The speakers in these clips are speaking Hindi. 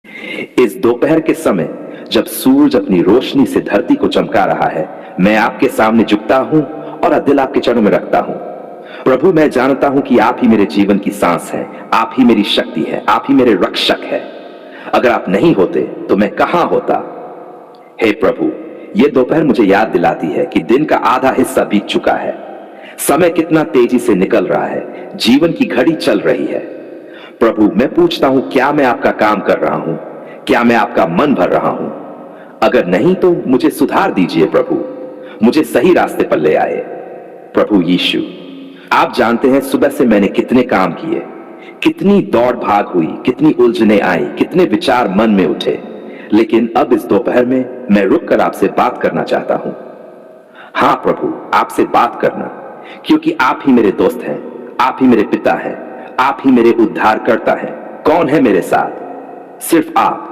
इस दोपहर के समय जब सूरज अपनी रोशनी से धरती को चमका रहा है, मैं आपके सामने झुकता हूं और दिल आपके चरणों में रखता हूं। प्रभु, मैं जानता हूं कि आप ही मेरे जीवन की सांस है, आप ही मेरी शक्ति है, आप ही मेरे रक्षक है। अगर आप नहीं होते तो मैं कहां होता। हे प्रभु, ये दोपहर मुझे याद दिलाती है कि दिन का आधा हिस्सा बीत चुका है। समय कितना तेजी से निकल रहा है, जीवन की घड़ी चल रही है। प्रभु, मैं पूछता हूं, क्या मैं आपका काम कर रहा हूं? क्या मैं आपका मन भर रहा हूं? अगर नहीं तो मुझे सुधार दीजिए प्रभु, मुझे सही रास्ते पर ले आए। प्रभु यीशु, आप जानते हैं सुबह से मैंने कितने काम किए, कितनी दौड़ भाग हुई, कितनी उलझने आई, कितने विचार मन में उठे, लेकिन अब इस दोपहर में मैं रुककर आपसे बात करना चाहता हूं। हां प्रभु, आपसे बात करना, क्योंकि आप ही मेरे दोस्त हैं, आप ही मेरे पिता हैं, आप ही मेरे उद्धारकर्ता हैं। कौन है मेरे साथ? सिर्फ आप।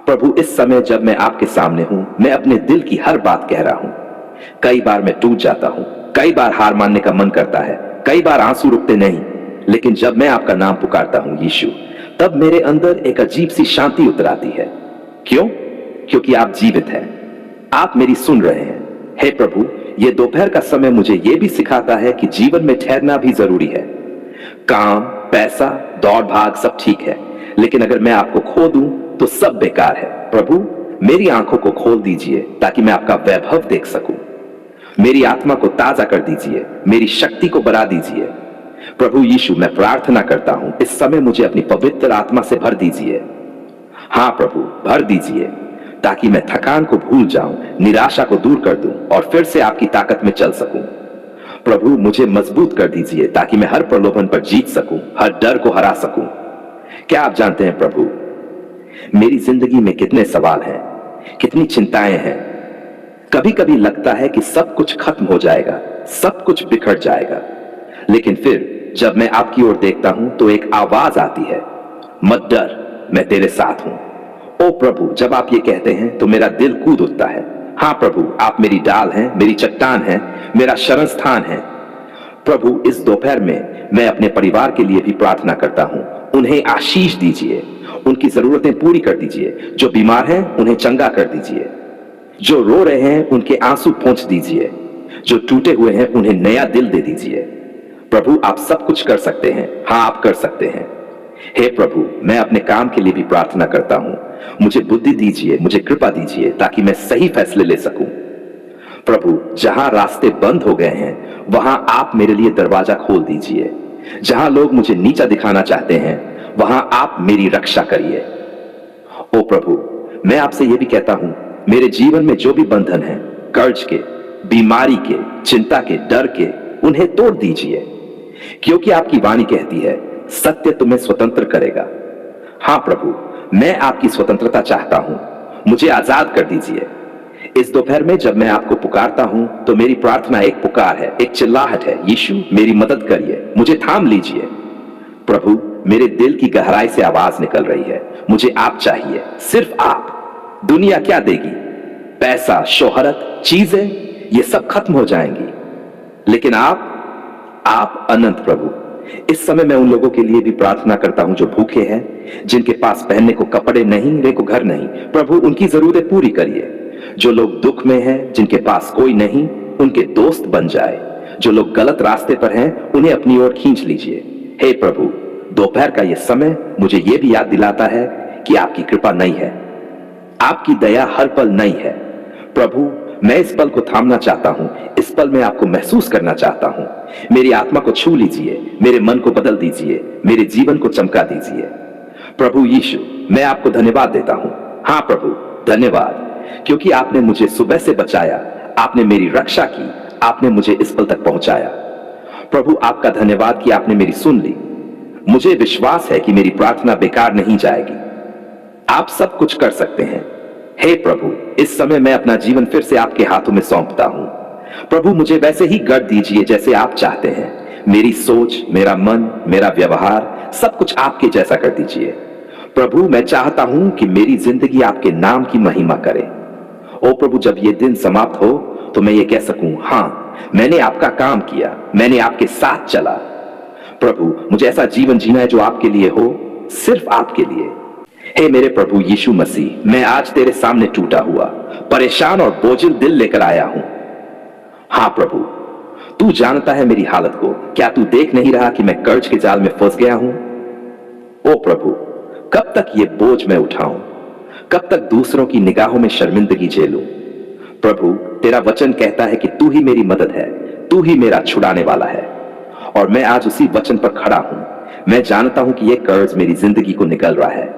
प्रभु, इस समय जब मैं आपके सामने हूं, मैं अपने दिल की हर बात कह रहा हूं। कई बार मैं टूट जाता हूं, कई बार हार मानने का मन करता है, कई बार आंसू रुकते नहीं, लेकिन जब मैं आपका नाम पुकारता हूं यीशु, तब मेरे अंदर एक अजीब सी शांति उतर आती है। क्यों? क्योंकि आप जीवित हैं, आप मेरी सुन रहे हैं। हे प्रभु, ये दोपहर का समय मुझे यह भी सिखाता है कि जीवन में ठहरना भी जरूरी है। काम, पैसा, दौड़ भाग सब ठीक है, लेकिन अगर मैं आपको खो दूं तो सब बेकार है। प्रभु, मेरी आंखों को खोल दीजिए ताकि मैं आपका वैभव देख सकूं। मेरी आत्मा को ताजा कर दीजिए, मेरी शक्ति को बढ़ा दीजिए। प्रभु यीशु, मैं प्रार्थना करता हूं, इस समय मुझे अपनी पवित्र आत्मा से भर दीजिए। हां प्रभु, भर दीजिए, ताकि मैं थकान को भूल जाऊं, निराशा को दूर कर दूं और फिर से आपकी ताकत में चल सकूं। प्रभु, मुझे मजबूत कर दीजिए ताकि मैं हर प्रलोभन पर जीत सकूं, हर डर को हरा सकूं। क्या आप जानते हैं प्रभु, मेरी जिंदगी में कितने सवाल हैं, कितनी चिंताएं हैं। कभी कभी लगता है कि सब कुछ खत्म हो जाएगा, सब कुछ बिखर जाएगा, लेकिन फिर जब मैं आपकी ओर देखता हूं तो एक आवाज आती है, मत डर, मैं तेरे साथ हूं। ओ प्रभु, जब आप ये कहते हैं तो मेरा दिल कूद उठता है। हां प्रभु, आप मेरी डाल हैं, मेरी चट्टान हैं, मेरा शरण स्थान है। प्रभु, इस दोपहर में मैं अपने परिवार के लिए भी प्रार्थना करता हूं। उन्हें आशीष दीजिए, उनकी जरूरतें पूरी कर दीजिए। जो बीमार हैं उन्हें चंगा कर दीजिए, जो रो रहे हैं उनके आंसू पोंछ दीजिए, जो टूटे हुए हैं उन्हें नया दिल दे दीजिए। प्रभु, आप सब कुछ कर सकते हैं। हां, आप कर सकते हैं। हे प्रभु, मैं अपने काम के लिए भी प्रार्थना करता हूं। मुझे बुद्धि दीजिए, मुझे कृपा दीजिए ताकि मैं सही फैसले ले सकूं। प्रभु, जहां रास्ते बंद हो गए हैं वहां आप मेरे लिए दरवाजा खोल दीजिए। जहां लोग मुझे नीचा दिखाना चाहते हैं वहां आप मेरी रक्षा करिए। ओ प्रभु, मैं आपसे यह भी कहता हूं, मेरे जीवन में जो भी बंधन है, कर्ज के, बीमारी के, चिंता के, डर के, उन्हें तोड़ दीजिए, क्योंकि आपकी वाणी कहती है, सत्य तुम्हें स्वतंत्र करेगा। हां प्रभु, मैं आपकी स्वतंत्रता चाहता हूं, मुझे आजाद कर दीजिए। इस दोपहर में जब मैं आपको पुकारता हूं तो मेरी प्रार्थना एक पुकार है, एक चिल्लाहट है, यीशु मेरी मदद करिए, मुझे थाम लीजिए। प्रभु, मेरे दिल की गहराई से आवाज निकल रही है, मुझे आप चाहिए, सिर्फ आप। दुनिया क्या देगी? पैसा, शोहरत, चीजें, ये सब खत्म हो जाएंगी, लेकिन आप अनंत। प्रभु, इस समय मैं उन लोगों के लिए भी प्रार्थना करता हूं जो भूखे हैं, जिनके पास पहनने को कपड़े नहीं, वे को घर नहीं। प्रभु, उनकी जरूरतें पूरी करिए। जो लोग दुख में हैं, जिनके पास कोई नहीं, उनके दोस्त बन जाए। जो लोग गलत रास्ते पर हैं, उन्हें अपनी ओर खींच लीजिए। हे प्रभु, दोपहर का यह समय मुझे यह भी याद दिलाता है कि आपकी कृपा नई है, आपकी दया हर पल नई है। प्रभु, मैं इस पल को थामना चाहता हूं, इस पल में आपको महसूस करना चाहता हूं। मेरी आत्मा को छू लीजिए, मेरे मन को बदल दीजिए, मेरे जीवन को चमका दीजिए। प्रभु यीशु, मैं आपको धन्यवाद देता हूं। हां प्रभु, धन्यवाद, क्योंकि आपने मुझे सुबह से बचाया, आपने मेरी रक्षा की, आपने मुझे इस पल तक पहुंचाया। प्रभु, आपका धन्यवाद कि आपने मेरी सुन ली। मुझे विश्वास है कि मेरी प्रार्थना बेकार नहीं जाएगी। आप सब कुछ कर सकते हैं। हे प्रभु, इस समय मैं अपना जीवन फिर से आपके हाथों में सौंपता हूं। प्रभु, मुझे वैसे ही गढ़ दीजिए जैसे आप चाहते हैं। मेरी सोच, मेरा मन, मेरा व्यवहार, सब कुछ आपके जैसा कर दीजिए। प्रभु, मैं चाहता हूं कि मेरी जिंदगी आपके नाम की महिमा करे। ओ प्रभु, जब ये दिन समाप्त हो तो मैं ये कह सकूं, हां, मैंने आपका काम किया, मैंने आपके साथ चला। प्रभु, मुझे ऐसा जीवन जीना है जो आपके लिए हो, सिर्फ आपके लिए। हे मेरे प्रभु यीशु मसीह, मैं आज तेरे सामने टूटा हुआ, परेशान और बोझिल दिल लेकर आया हूं। हाँ प्रभु, तू जानता है मेरी हालत को। क्या तू देख नहीं रहा कि मैं कर्ज के जाल में फंस गया हूं? ओ प्रभु, कब तक ये बोझ मैं उठाऊं? कब तक दूसरों की निगाहों में शर्मिंदगी झेलूं? प्रभु, तेरा वचन कहता है कि तू ही मेरी मदद है, तू ही मेरा छुड़ाने वाला है, और मैं आज उसी वचन पर खड़ा हूं। मैं जानता हूं कि यह कर्ज मेरी जिंदगी को निगल रहा है,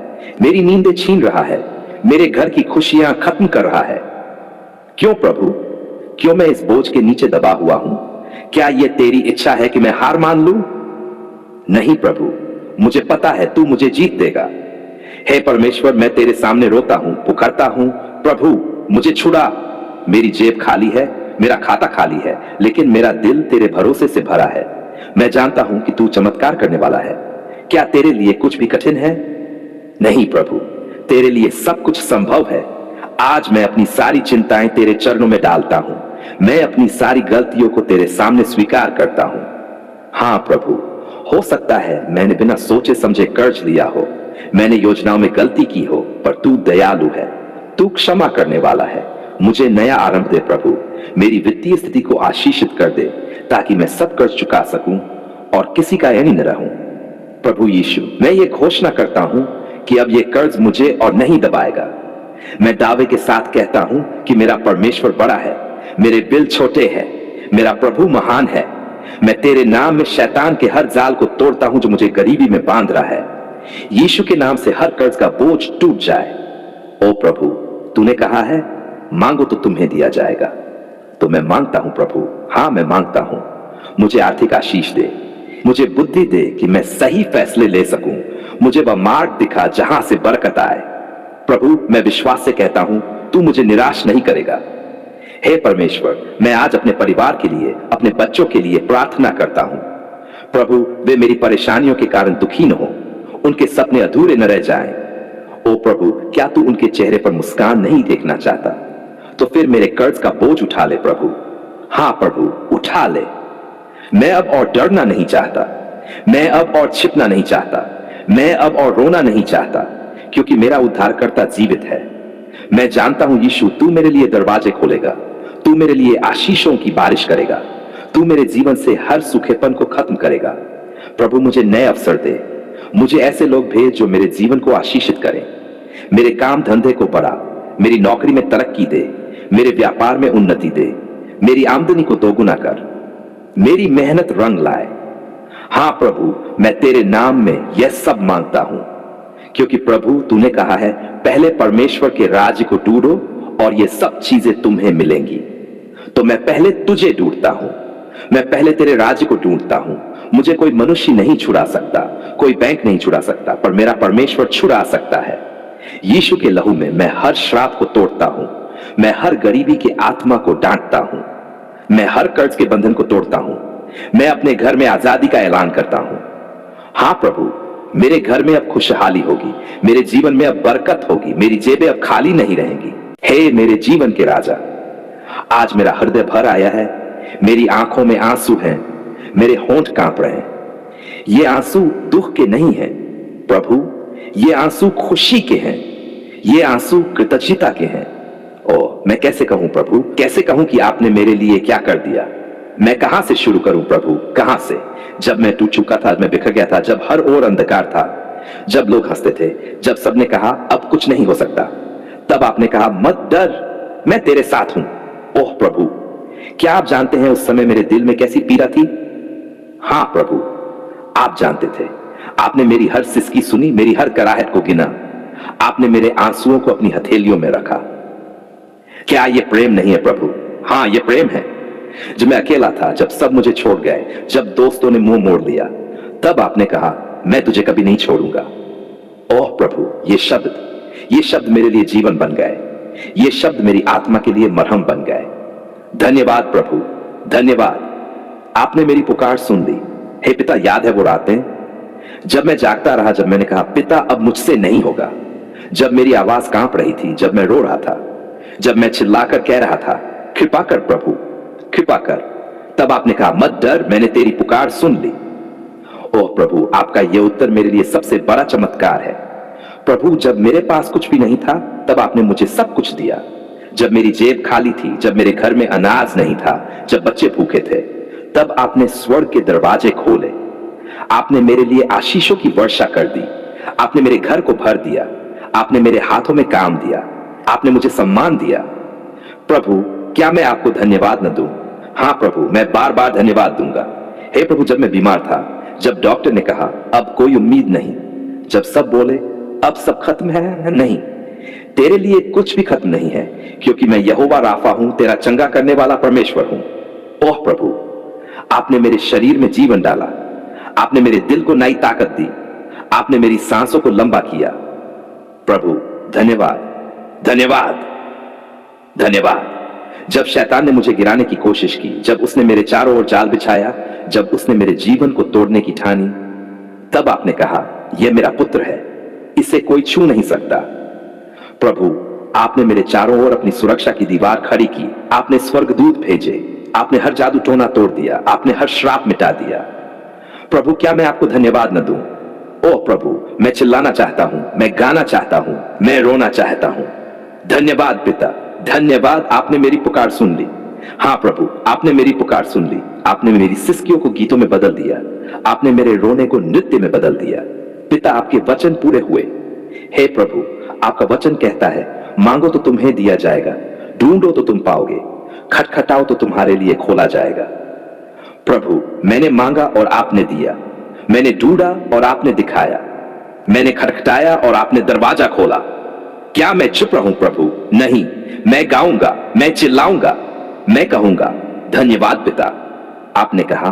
मेरी नींदें छीन रहा है, मेरे घर की खुशियां खत्म कर रहा है। क्यों प्रभु, क्यों मैं इस बोझ के नीचे दबा हुआ हूं? क्या यह तेरी इच्छा है कि मैं हार मान लूं? नहीं प्रभु, मुझे पता है तू मुझे जीत देगा। हे परमेश्वर, मैं तेरे सामने रोता हूं, पुकारता हूं, प्रभु मुझे छुड़ा। मेरी जेब खाली है, मेरा खाता खाली है, लेकिन मेरा दिल तेरे भरोसे से भरा है। मैं जानता हूं कि तू चमत्कार करने वाला है। क्या तेरे लिए कुछ भी कठिन है? नहीं प्रभु, तेरे लिए सब कुछ संभव है। आज मैं अपनी सारी चिंताएं तेरे चरणों में डालता हूं। मैं अपनी सारी गलतियों को तेरे सामने स्वीकार करता हूं। हाँ प्रभु, हो सकता है मैंने बिना सोचे समझे कर्ज लिया हो, मैंने योजनाओं में गलती की हो, पर तू दयालु है, तू क्षमा करने वाला है। मुझे नया आरंभ दे प्रभु, मेरी वित्तीय स्थिति को आशीषित कर दे, ताकि मैं सब कर्ज चुका सकूं और किसी का ऋणी न रहूं। प्रभु यीशु, मैं ये घोषणा करता हूं कि अब ये कर्ज मुझे और नहीं दबाएगा। मैं दावे के साथ कहता हूं कि मेरा परमेश्वर बड़ा है, मेरे बिल छोटे हैं, मेरा प्रभु महान है। मैं तेरे नाम में शैतान के हर जाल को तोड़ता हूं जो मुझे गरीबी में बांध रहा है। यीशु के नाम से हर कर्ज का बोझ टूट जाए। ओ प्रभु, तूने कहा है मांगो तो तुम्हें दिया जाएगा। तो मैं मांगता हूं प्रभु, हाँ मैं मांगता हूं। मुझे आर्थिक आशीष दे, मुझे बुद्धि दे कि मैं सही फैसले ले सकूं। मुझे वह मार्ग दिखा जहां से बरकत आए। प्रभु, मैं विश्वास से कहता हूं तू मुझे निराश नहीं करेगा। हे परमेश्वर, मैं आज अपने परिवार के लिए, अपने बच्चों के लिए प्रार्थना करता हूं। प्रभु, वे मेरी परेशानियों के कारण दुखी न हो, उनके सपने अधूरे न रह जाएं। ओ प्रभु, क्या तू उनके चेहरे पर मुस्कान नहीं देखना चाहता? तो फिर मेरे कर्ज का बोझ उठा ले प्रभु। हाँ प्रभु, उठा ले। मैं अब और डरना नहीं चाहता, मैं अब और छिपना नहीं चाहता, मैं अब और रोना नहीं चाहता, क्योंकि मेरा उद्धारकर्ता जीवित है। मैं जानता हूं यीशु, तू मेरे लिए दरवाजे खोलेगा, तू मेरे लिए आशीषों की बारिश करेगा, तू मेरे जीवन से हर सूखेपन को खत्म करेगा। प्रभु, मुझे नए अवसर दे, मुझे ऐसे लोग भेज जो मेरे जीवन को आशीषित करें। मेरे काम धंधे को बढ़ा, मेरी नौकरी में तरक्की दे, मेरे व्यापार में उन्नति दे, मेरी आमदनी को दोगुना कर, मेरी मेहनत रंग लाए। हाँ प्रभु, मैं तेरे नाम में यह सब मांगता हूं, क्योंकि प्रभु तूने कहा है पहले परमेश्वर के राज्य को ढूंढो और ये सब चीजें तुम्हें मिलेंगी। तो मैं पहले तुझे ढूंढता हूं, मैं पहले तेरे राज्य को ढूंढता हूं। मुझे कोई मनुष्य नहीं छुड़ा सकता, कोई बैंक नहीं छुड़ा सकता, पर मेरा परमेश्वर छुड़ा सकता है। यीशु के लहू में मैं हर श्राप को तोड़ता हूं, मैं हर गरीबी की आत्मा को डांटता हूं, मैं हर कर्ज के बंधन को तोड़ता हूं, मैं अपने घर में आजादी का ऐलान करता हूं। हाँ प्रभु, मेरे घर में अब खुशहाली होगी, मेरे जीवन में अब बरकत होगी, मेरी जेबें अब खाली नहीं रहेंगी। हे मेरे जीवन के राजा, आज मेरा हृदय भर आया है, मेरी आंखों में आंसू हैं, मेरे होंठ कांप रहे हैं। ये आंसू दुख के नहीं हैं प्रभु, ये आंसू खुशी के हैं, ये आंसू कृतज्ञता के हैं। ओ, मैं कैसे कहूं प्रभु, कैसे कहूं कि आपने मेरे लिए क्या कर दिया? मैं कहां से शुरू करूं प्रभु, कहां से? जब मैं टूट चुका था, मैं बिखर गया था, जब हर ओर अंधकार था, जब लोग हंसते थे, जब सबने कहा अब कुछ नहीं हो सकता, तब आपने कहा मत डर, मैं तेरे साथ हूं। ओह प्रभु, क्या आप जानते हैं उस समय मेरे दिल में कैसी पीड़ा थी? हां प्रभु, आप जानते थे। आपने मेरी हर सिसकी सुनी, मेरी हर कराहट को गिना, आपने मेरे आंसुओं को अपनी हथेलियों में रखा। क्या यह प्रेम नहीं है प्रभु? हां, यह प्रेम है। जब मैं अकेला था, जब सब मुझे छोड़ गए, जब दोस्तों ने मुंह मोड़ लिया, तब आपने कहा मैं तुझे कभी नहीं छोड़ूंगा। ओह प्रभु, ये शब्द मेरे लिए जीवन बन गए, ये शब्द मेरी आत्मा के लिए मरहम बन गए। धन्यवाद प्रभु, धन्यवाद। आपने मेरी पुकार सुन ली। हे पिता, याद है वो रातें जब मैं जागता रहा, जब मैंने कहा पिता अब मुझसे नहीं होगा, जब मेरी आवाज कांप रही थी, जब मैं रो रहा था, जब मैं चिल्लाकर कह रहा था कृपा कर प्रभु, कृपा कर, तब आपने कहा मत डर, मैंने तेरी पुकार सुन ली। ओह प्रभु, आपका यह उत्तर मेरे लिए सबसे बड़ा चमत्कार है। प्रभु, जब मेरे पास कुछ भी नहीं था तब आपने मुझे सब कुछ दिया। जब मेरी जेब खाली थी, जब मेरे घर में अनाज नहीं था, जब बच्चे भूखे थे, तब आपने स्वर्ग के दरवाजे खोले। आपने मेरे लिए आशीषों की वर्षा कर दी। आपने मेरे घर को भर दिया। आपने मेरे हाथों में काम दिया। आपने मुझे सम्मान दिया। प्रभु, क्या मैं आपको धन्यवाद न दूं? हाँ प्रभु, मैं बार बार धन्यवाद दूंगा। हे प्रभु, जब मैं बीमार था, जब डॉक्टर ने कहा अब कोई उम्मीद नहीं, जब सब बोले अब सब खत्म है, नहीं, तेरे लिए कुछ भी खत्म नहीं है, क्योंकि मैं यहोवा राफा हूं, तेरा चंगा करने वाला परमेश्वर हूं। ओह प्रभु, आपने मेरे शरीर में जीवन डाला। आपने मेरे दिल को नई ताकत दी। आपने मेरी सांसों को लंबा किया। प्रभु, धन्यवाद, धन्यवाद, धन्यवाद। जब शैतान ने मुझे गिराने की कोशिश की, जब उसने मेरे चारों ओर जाल बिछाया, जब उसने मेरे जीवन को तोड़ने की ठानी, तब आपने कहा यह मेरा पुत्र है, इसे कोई छू नहीं सकता। प्रभु, आपने मेरे चारों ओर अपनी सुरक्षा की दीवार खड़ी की। आपने स्वर्गदूत भेजे। आपने हर जादू टोना तोड़ दिया। आपने हर श्राप मिटा दिया। प्रभु, क्या मैं आपको धन्यवाद न दूं? ओह प्रभु, मैं चिल्लाना चाहता हूं, मैं गाना चाहता हूं, मैं रोना चाहता हूं। धन्यवाद पिता, धन्यवाद, आपने मेरी पुकार सुन ली। हाँ प्रभु, आपने मेरी पुकार सुन ली। आपने मेरी सिसकियों को गीतों में बदल दिया। आपने मेरे रोने को नृत्य में बदल दिया। पिता, आपके वचन पूरे हुए। हे प्रभु, आपका वचन कहता है मांगो तो तुम्हें दिया जाएगा, ढूंढो तो तुम पाओगे, खटखटाओ तो तुम्हारे लिए खोला जाएगा। प्रभु, मैंने मांगा और आपने दिया। मैंने ढूंढा और आपने दिखाया। मैंने खटखटाया और आपने दरवाजा खोला। क्या मैं चुप रहूं प्रभु? नहीं, मैं गाऊंगा, मैं चिल्लाऊंगा, मैं कहूंगा धन्यवाद पिता। आपने कहा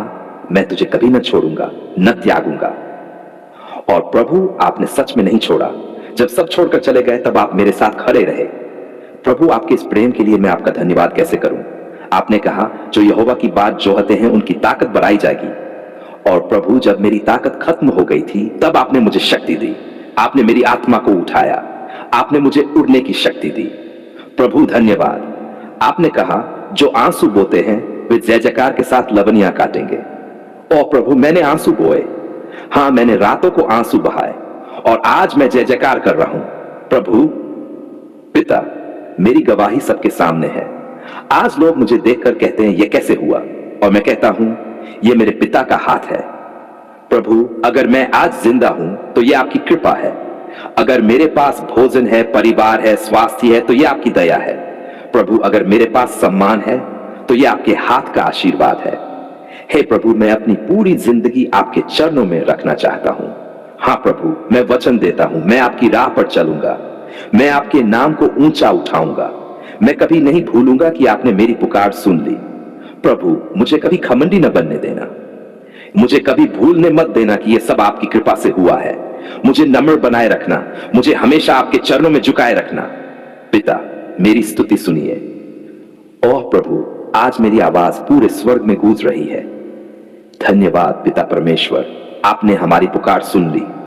मैं तुझे कभी न छोड़ूंगा, न त्यागूंगा। और प्रभु, आपने सच में नहीं छोड़ा। जब सब छोड़कर चले गए तब आप मेरे साथ खड़े रहे। प्रभु, आपके इस प्रेम के लिए मैं आपका धन्यवाद कैसे करूं? आपने कहा जो यहोवा की बात जोहते हैं उनकी ताकत बढ़ाई जाएगी। और प्रभु, जब मेरी ताकत खत्म हो गई थी तब आपने मुझे शक्ति दी। आपने मेरी आत्मा को उठाया। आपने मुझे उड़ने की शक्ति दी। प्रभु धन्यवाद। आपने कहा जो आंसू बोते हैं वे जय जयकार के साथ लवनियां काटेंगे। और प्रभु, मैंने आंसू बोए। हाँ, मैंने रातों को आंसू बहाए और आज मैं जय जयकार कर रहा हूं। प्रभु पिता, मेरी गवाही सबके सामने है। आज लोग मुझे देखकर कहते हैं यह कैसे हुआ, और मैं कहता हूं यह मेरे पिता का हाथ है। प्रभु, अगर मैं आज जिंदा हूं तो यह आपकी कृपा है। अगर मेरे पास भोजन है, परिवार है, स्वास्थ्य है तो यह आपकी दया है। प्रभु, अगर मेरे पास सम्मान है तो यह आपके हाथ का आशीर्वाद है। हे प्रभु, मैं अपनी पूरी जिंदगी आपके चरणों में रखना चाहता हूं। हाँ प्रभु, मैं वचन देता हूं, मैं आपकी राह पर चलूंगा। मैं आपके नाम को ऊंचा उठाऊंगा। मैं कभी नहीं भूलूंगा कि आपने मेरी पुकार सुन ली। प्रभु, मुझे कभी घमंडी न बनने देना। मुझे कभी भूलने मत देना कि यह सब आपकी कृपा से हुआ है। मुझे नम्र बनाए रखना। मुझे हमेशा आपके चरणों में झुकाए रखना। पिता, मेरी स्तुति सुनिए। ओह प्रभु, आज मेरी आवाज पूरे स्वर्ग में गूंज रही है। धन्यवाद पिता परमेश्वर, आपने हमारी पुकार सुन ली।